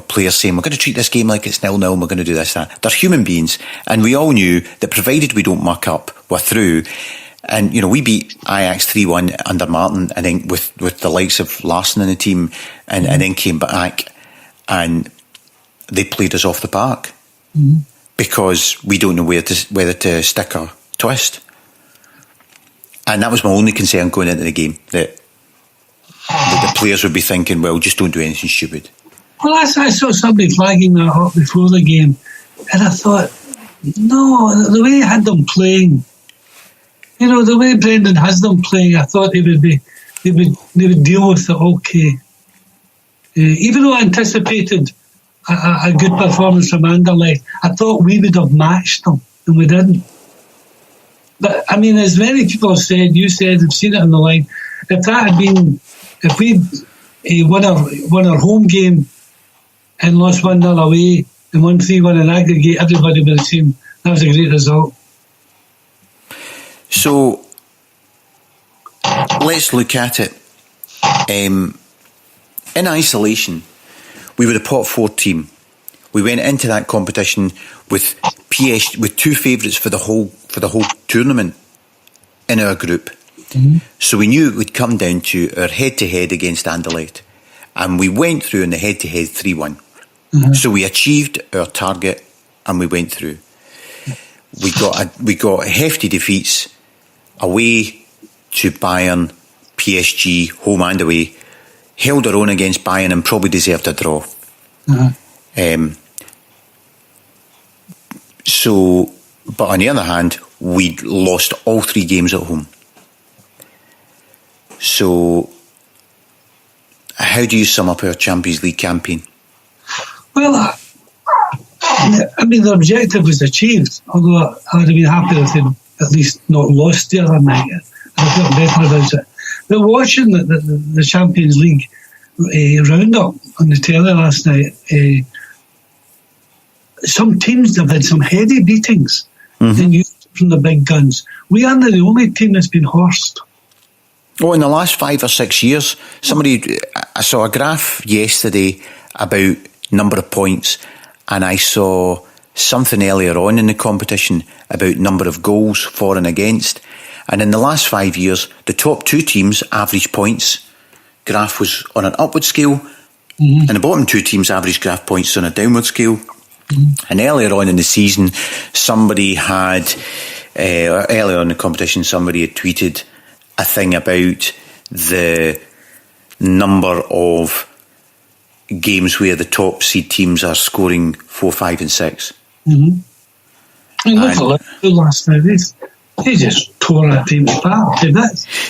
players saying we're going to treat this game like it's 0-0, we're going to do this, that. They're human beings, and we all knew that provided we don't muck up, we're through. And you know, we beat Ajax 3-1 under Martin, I think, with the likes of Larsson in the team, and then came back and they played us off the park. Mm-hmm. Because we don't know whether to stick or twist. And that was my only concern going into the game, that the players would be thinking, well, just don't do anything stupid. Well, I saw somebody flagging that up before the game, and I thought, no, the way he had them playing, you know, the way Brendan has them playing, I thought they would deal with it okay. Even though I anticipated a good performance from Anderlecht, I thought we would have matched them, and we didn't. But I mean, as many people have said, you said, I've seen it on the line. If we won our home game and lost 1-0 away and won 3-1 in aggregate, everybody would have seen that was a great result. So let's look at it in isolation. We were a pot 4 team. We went into that competition with two favourites for the whole tournament in our group. Mm-hmm. So we knew it would come down to our head-to-head against Anderlecht, and we went through in the head-to-head 3-1. Mm-hmm. So we achieved our target, and we went through. We got hefty defeats away to Bayern, PSG, home and away. Held our own against Bayern and probably deserved a draw. Uh-huh. But on the other hand, we lost all 3 games at home. So, how do you sum up our Champions League campaign? Well, I mean, the objective was achieved, although I would have been happy if they'd at least not lost the other night. I felt better about it. But watching the Champions League roundup on the telly last night, some teams have had some heady beatings from the big guns. We aren't the only team that's been horsed. Oh, in the last 5 or 6 years, I saw a graph yesterday about number of points, and I saw something earlier on in the competition about number of goals for and against. And in the last 5 years, the top 2 teams' average points graph was on an upward scale, and the bottom 2 teams' average graph points on a downward scale. And earlier on in the season, earlier on in the competition, somebody had tweeted a thing about the number of games where the top seed teams are scoring 4, 5 and 6. Mm-hmm. I mean, look at Liverpool last night. They just tore our team apart.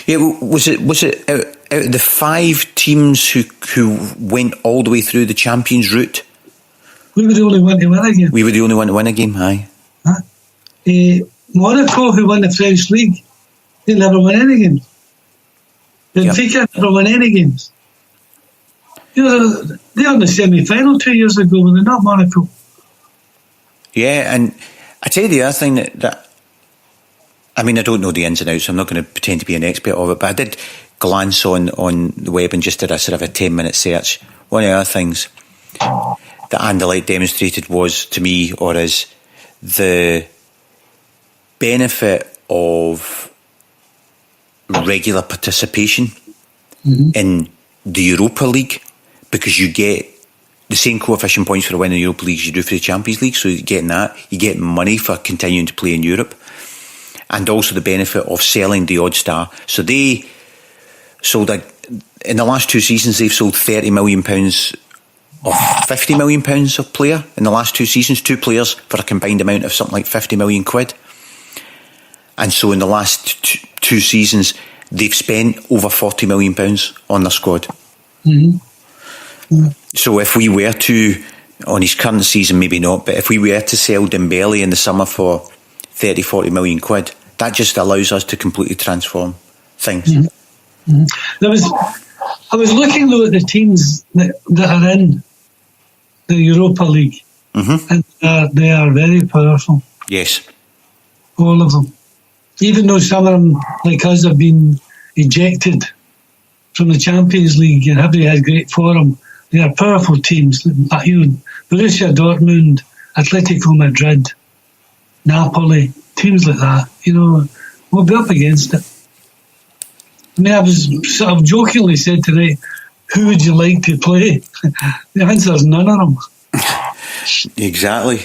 Yeah, was it out of the 5 teams who went all the way through the Champions route? We were the only one to win a game. We were the only one to win a game, aye. Monaco, who won the French League, they never won any games. Benfica never won any games. You know, they were in the semi-final 2 years ago, were they not, Monaco? Yeah, and I tell you the other thing that I mean, I don't know the ins and outs, I'm not going to pretend to be an expert of it, but I did glance on the web and just did a sort of a 10-minute search. One of the other things that Anderlecht demonstrated was, to me, or is the benefit of regular participation in the Europa League, because you get the same coefficient points for a win in the Europa League as you do for the Champions League. So you're getting that. You get money for continuing to play in Europe, and also the benefit of selling the odd star. So they sold, in the last 2 seasons, they've sold £30 million or £50 million of player in the last 2 seasons. 2 players for a combined amount of something like £50 million. And so in the last 2 seasons, they've spent over £40 million on their squad. So if we were to, on his current season maybe not, but if we were to sell Dembele in the summer for 30-40 million quid, that just allows us to completely transform things. I was looking though at the teams that are in the Europa League, and they are very powerful. Yes. All of them. Even though some of them, like us, have been ejected from the Champions League and haven't had great form, they are powerful teams. Borussia Dortmund, Atletico Madrid, Napoli, teams like that, we'll be up against it. I mean, I was sort of jokingly said today, who would you like to play? The answer is none of them. Exactly.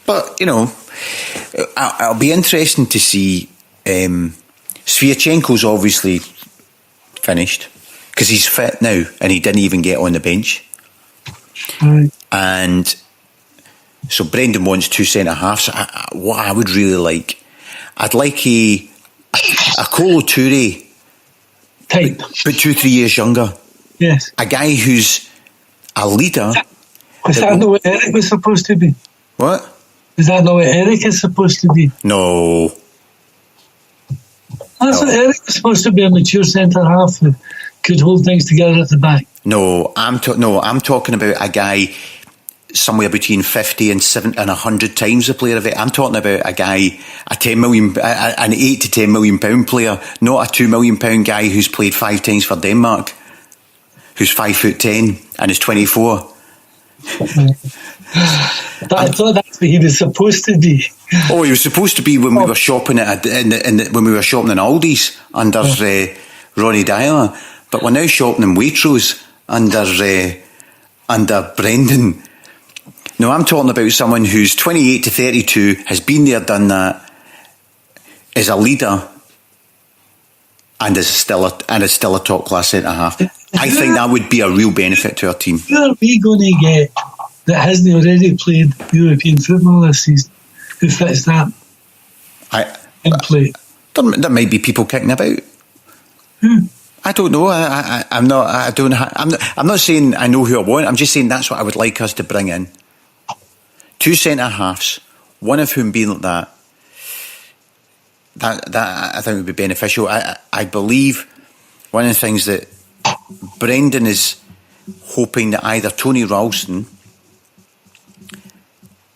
But, it'll be interesting to see. Sviatchenko's obviously finished because he's fit now and he didn't even get on the bench. Right. And so Brendan wants 2 centre-halves. What I would really like, I'd like a Kolo Touré type, but 2-3 years younger. Yes. A guy who's a leader. Is that not what Eric was supposed to be? What? Is that not what Eric is supposed to be? No. That's what Eric is supposed to be, a mature centre-half who could hold things together at the back. No, I'm talking about a guy somewhere between 50 and 100 times the player of it. I'm talking about a guy, an 8 to 10 million pound player, not a 2 million pound guy who's played 5 times for Denmark, who's 5'10" and is 24. I thought that's what he was supposed to be. Oh, he was supposed to be when we were shopping when we were shopping in Aldi's under Ronnie Dyler, but we're now shopping in Waitrose under Brendan. No, I'm talking about someone who's 28 to 32, has been there, done that, is a leader, and is still a top class centre half. I think that would be a real benefit to our team. Who are we going to get that hasn't already played European football this season? Who fits that template? There might be people kicking about. I don't know. I'm not saying I know who I want. I'm just saying that's what I would like us to bring in. 2 centre halves, one of whom being like that. That I think would be beneficial. I believe one of the things that Brendan is hoping that either Tony Ralston,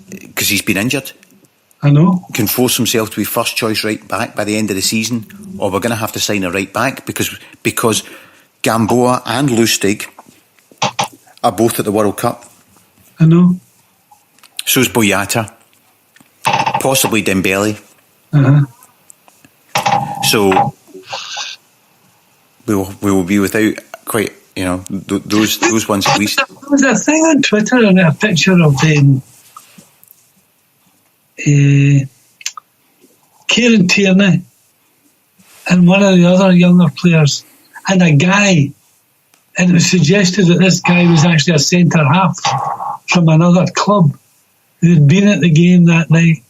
because he's been injured, I know, can force himself to be first choice right back by the end of the season, or we're going to have to sign a right back because Gamboa and Lustig are both at the World Cup. I know. So's Boyata, possibly Dembele. So we will be without quite, those ones at least. There was a thing on Twitter and a picture of Kieran Tierney and one of the other younger players and a guy, and it was suggested that this guy was actually a centre half from another club who had been at the game that night.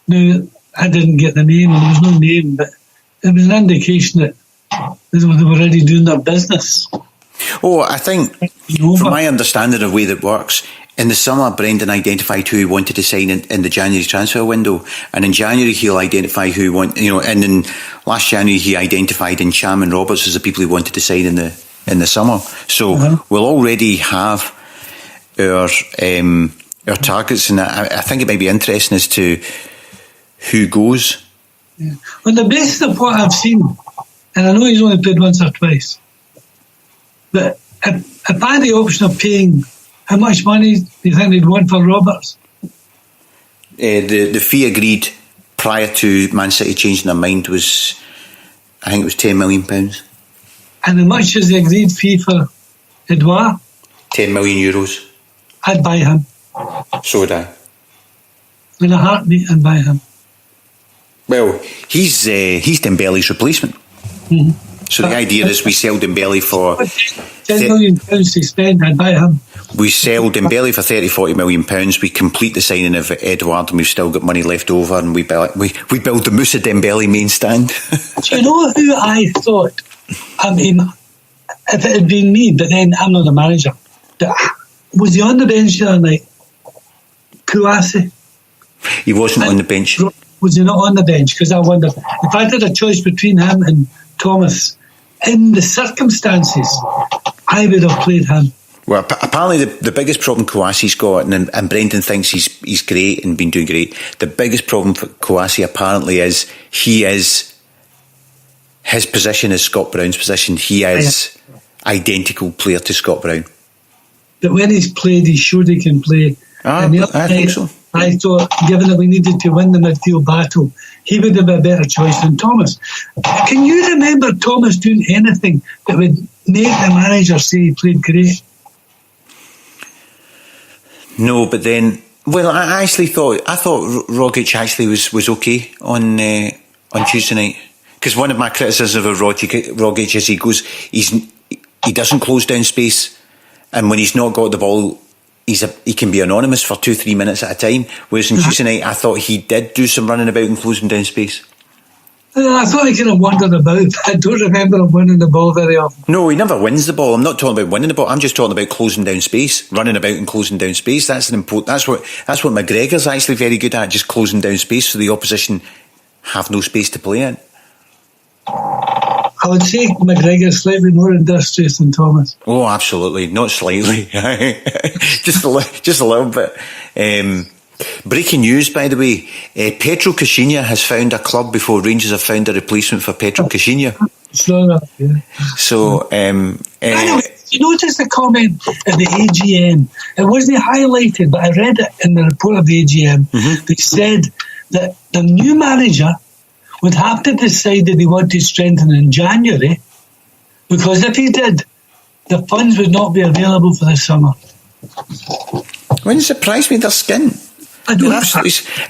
Now, I didn't get the name, and there was no name, but it was an indication that they were already doing their business. Oh, I think, from my understanding of the way that works, in the summer, Brendan identified who he wanted to sign in the January transfer window, and in January he'll identify who he want. And in last January he identified Incham and Roberts as the people he wanted to sign in the summer. So we'll already have our targets, and I think it might be interesting as to who goes. Yeah. On the basis of what I've seen, and I know he's only played once or twice, but if I had the option of paying, how much money do you think they'd want for Roberts? The fee agreed prior to Man City changing their mind was, I think it was £10 million. And how much is the agreed fee for Edouard? €10 million. I'd buy him. So would I. In a heartbeat, I'd buy him. Well, he's Dembele's replacement. Mm-hmm. So the idea is we sell Dembele for £10 million to spend, I'd buy him. We sell Dembele for £30-40 million. We complete the signing of Edouard, and we've still got money left over, and we build the Moussa Dembele main stand. Do you know who I thought? I mean, if it had been me, but then I'm not the manager. Was he on the bench the other night? Kouassi? He wasn't on the bench. Was he not on the bench? Because I wonder, if I had a choice between him and Thomas, in the circumstances, I would have played him. Well, apparently the biggest problem Kouassi's got, and Brendan thinks he's great and been doing great, the biggest problem for Kouassi apparently is his position is Scott Brown's position. He is identical player to Scott Brown. But when he's played, he showed he can play. I think so. I thought, given that we needed to win the midfield battle, he would have been a better choice than Thomas. Can you remember Thomas doing anything that would make the manager say he played great? No, but then, well, I thought Rogic actually was okay on Tuesday night, because one of my criticisms of Rogic is he doesn't close down space, and when he's not got the ball, he can be anonymous for 2-3 minutes at a time. Whereas on Tuesday night, I thought he did do some running about and closing down space. I thought he kind of wandered about. I don't remember him winning the ball very often. No, he never wins the ball. I'm not talking about winning the ball. I'm just talking about closing down space, running about and closing down space. That's what McGregor's actually very good at, just closing down space so the opposition have no space to play in. I would say McGregor's slightly more industrious than Thomas. Oh, absolutely, not slightly, just a little bit. Breaking news, by the way, Petro Caixinha has found a club before Rangers have found a replacement for Petro Caixinha. So, anyway, you notice the comment at the AGM? It wasn't highlighted, but I read it in the report of the AGM. Mm-hmm. They said that the new manager would have to decide that he wanted to strengthen in January, because if he did, the funds would not be available for the summer. Wouldn't surprise me, their skin. I don't know.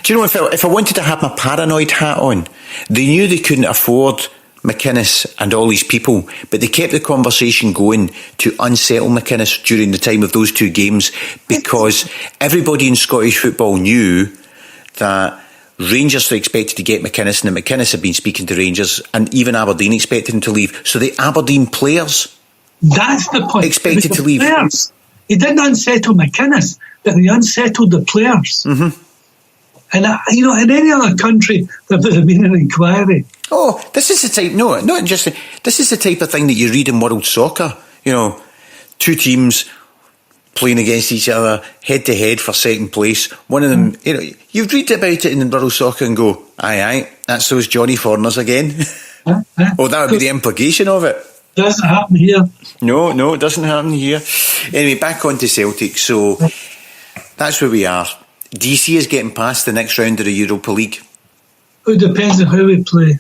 Do you know, if I wanted to have my paranoid hat on, they knew they couldn't afford McInnes and all these people, but they kept the conversation going to unsettle McInnes during the time of those two games, because everybody in Scottish football knew that Rangers were expected to get McInnes, and McInnes had been speaking to Rangers, and even Aberdeen expected him to leave. So the Aberdeen players, that's the point, expected to leave. Players. He didn't unsettle McInnes, but he unsettled the players. Mm-hmm. And in any other country there would have been an inquiry. Oh, this is the type. No, not just. This is the type of thing that you read in world soccer. Two teams playing against each other head to head for second place. One of them, you read about it in world soccer and go, aye, that's those Johnny foreigners again. Oh, that would be the implication of it. Doesn't happen here. No, it doesn't happen here. Anyway, back on to Celtic. So that's where we are. Do you see us getting past the next round of the Europa League? It depends on how we play.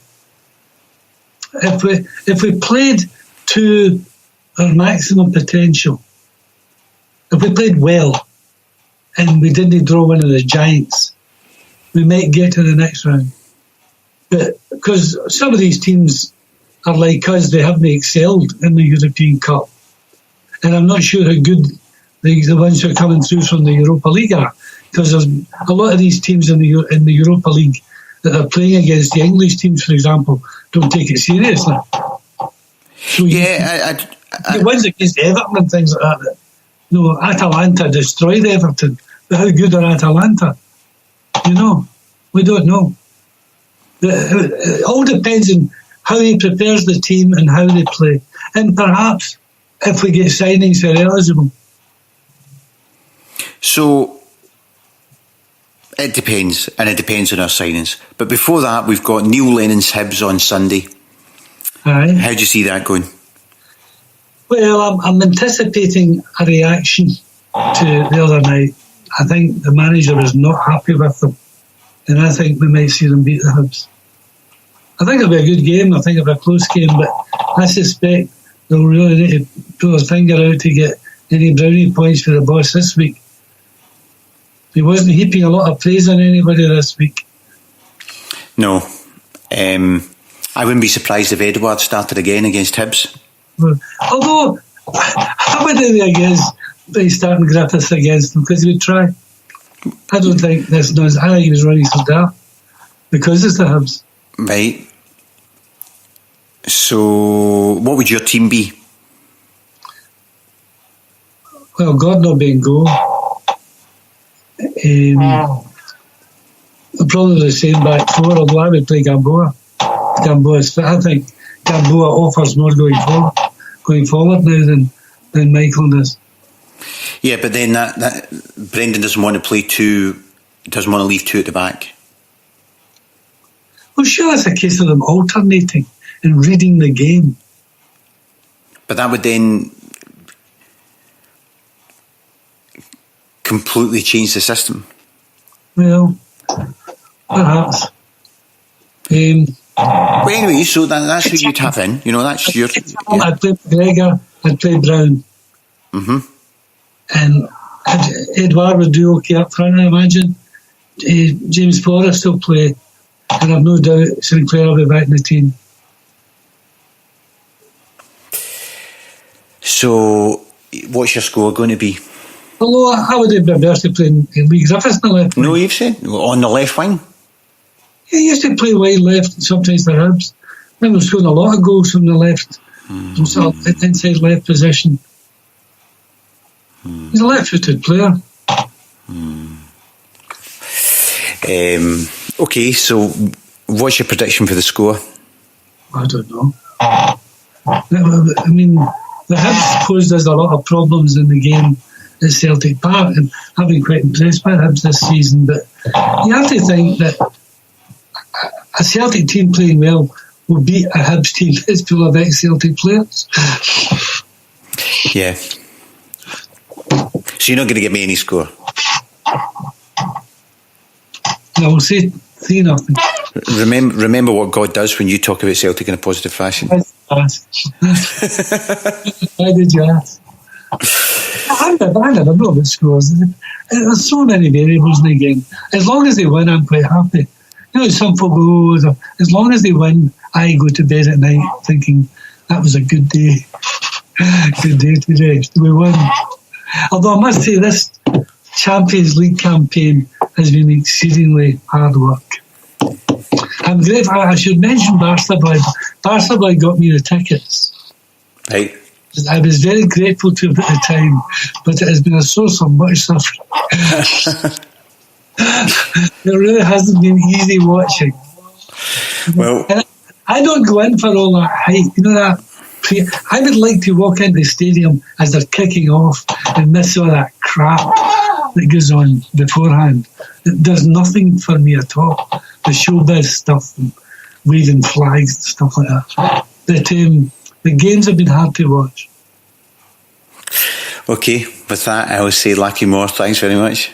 If we played to our maximum potential, if we played well and we didn't draw one of the giants, we might get to the next round. But because some of these teams are like us, they haven't excelled in the European Cup. And I'm not sure how good the ones who are coming through from the Europa League are, because there's a lot of these teams in the Europa League that are playing against the English teams, for example, don't take it seriously. So the ones against Everton and things like that. Atalanta destroyed Everton, but how good are Atalanta? We don't know. It all depends on how he prepares the team and how they play, and perhaps if we get signings that are eligible. So it depends, and it depends on our signings. But before that, we've got Neil Lennon's Hibs on Sunday. Aye. How do you see that going? Well, I'm anticipating a reaction to the other night. I think the manager is not happy with them. and I think we might see them beat the Hibs. I think it'll be a good game. I think it'll be a close game, but I suspect they'll really need to pull their finger out to get any brownie points for the boss this week. He wasn't heaping a lot of praise on anybody this week. No. I wouldn't be surprised if Edward started again against Hibs. Well, although, I would do against by starting Griffiths against him because he would try. I don't think that's no. I think he was running for that because it's the Hibs. Right. So, what would your team be? Well, Gordon being goal. Probably the same back four, although I would play Gamboa. Gamboa's fit. I think Gamboa offers more going forward now than Michael does. Yeah, but then that Brendan doesn't want to play two, doesn't want to leave two at the back. Well, sure, it's a case of them alternating and reading the game. But that would then completely change the system. Well, perhaps. Well, anyway, so that's who you'd have in. You know, that's your... Yeah. I'd play McGregor, I'd play Brown. Mm-hmm. And Edouard would do okay up front, I imagine. James Forrest will play. And I've no doubt Sinclair will be back in the team. So, what's your score going to be? Although I would have been best to play Lee Griffiths on the left wing. No, you've said? On the left wing? He used to play wide left and sometimes the Hibs. I remember scoring a lot of goals from the left, from sort of inside left position. He's a left-footed player. Okay, so what's your prediction for the score? I don't know. I mean, the Hibs posed us a lot of problems in the game at Celtic Park, and I've been quite impressed by Hibs this season, but you have to think that a Celtic team playing well will beat a Hibs team that's full of ex-Celtic players. Yeah. So you're not going to give me any score? No, we'll say 3-0. Remember what God does when you talk about Celtic in a positive fashion. Why did you ask? I never know about scores. There's so many variables in the game. As long as they win, I'm quite happy. You know, some folk go, as long as they win, I go to bed at night thinking that was a good day. Good day today. We won. Although I must say, this Champions League campaign has been exceedingly hard work. I'm grateful. I should mention Barca Boy. Barca Boy got me the tickets. Right. I was very grateful to him at the time, but it has been a source of much suffering. It really hasn't been easy watching. Well, I don't go in for all that hype. You know that? I would like to walk into the stadium as they're kicking off and miss all that crap that goes on beforehand. It does nothing for me at all. The showbiz stuff and waving flags and stuff like that. But the games have been hard to watch. Okay, with that, I will say Lachie Mor, thanks very much.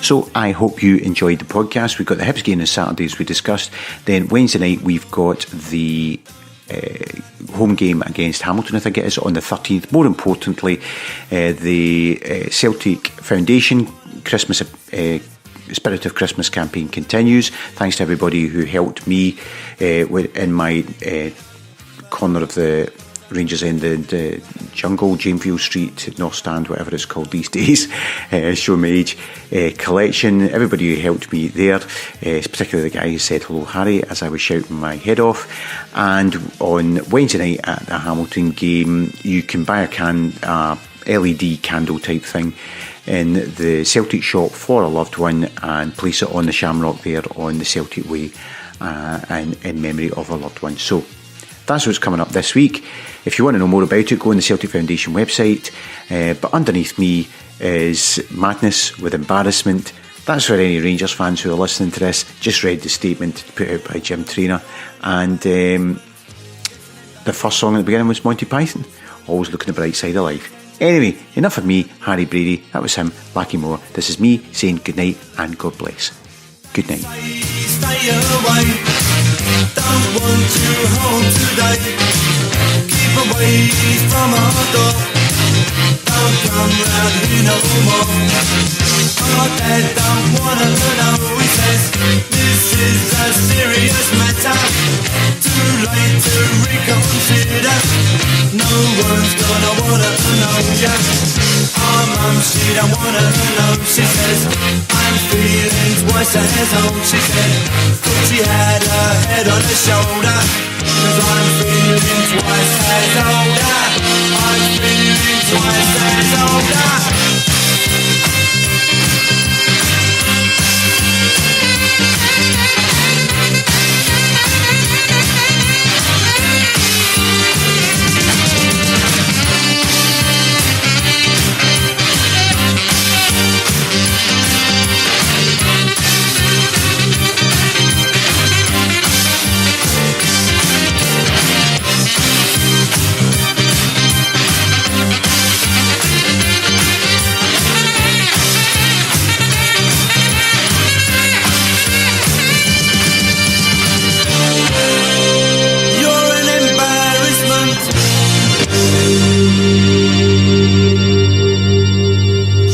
So I hope you enjoyed the podcast. We've got the Hibs game on Saturday as we discussed. Then Wednesday night we've got the home game against Hamilton, I think it is, on the 13th. More importantly, the Celtic Foundation Christmas Spirit of Christmas campaign continues. Thanks to everybody who helped me in my corner of the Rangers End, the jungle, Jamefield Street, North Stand, whatever it's called these days, show my age, collection. Everybody who helped me there, particularly the guy who said hello Harry as I was shouting my head off. And on Wednesday night at the Hamilton game, you can buy a LED candle type thing in the Celtic shop for a loved one and place it on the shamrock there on the Celtic Way, and in memory of a loved one. So that's what's coming up this week. If you want to know more about it, go on the Celtic Foundation website. But underneath me is madness with embarrassment that's for any Rangers fans who are listening to this. Just read the statement put out by Jim Traynor, and the first song at the beginning was Monty Python, Always Looking the Bright Side of Life. Anyway, enough of me, Harry Brady. That was him, Lachie Mor. This is me saying good night and God bless. Good night. Stay away. Don't want you home today. Keep away from our door. Don't come round here no more. Our dad don't wanna know. He says this is a serious matter. Too late to reconsider. No one's gonna wanna know ya. Our mum, she don't wanna know. She says I'm feeling twice as old. She said thought she had her head on her shoulder. 'Cause I'm feeling twice as older. I'm feeling twice as older.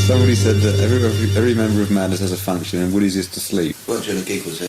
Somebody said that every member of Madness has a function, and Woody's used to sleep. What during a gig was it?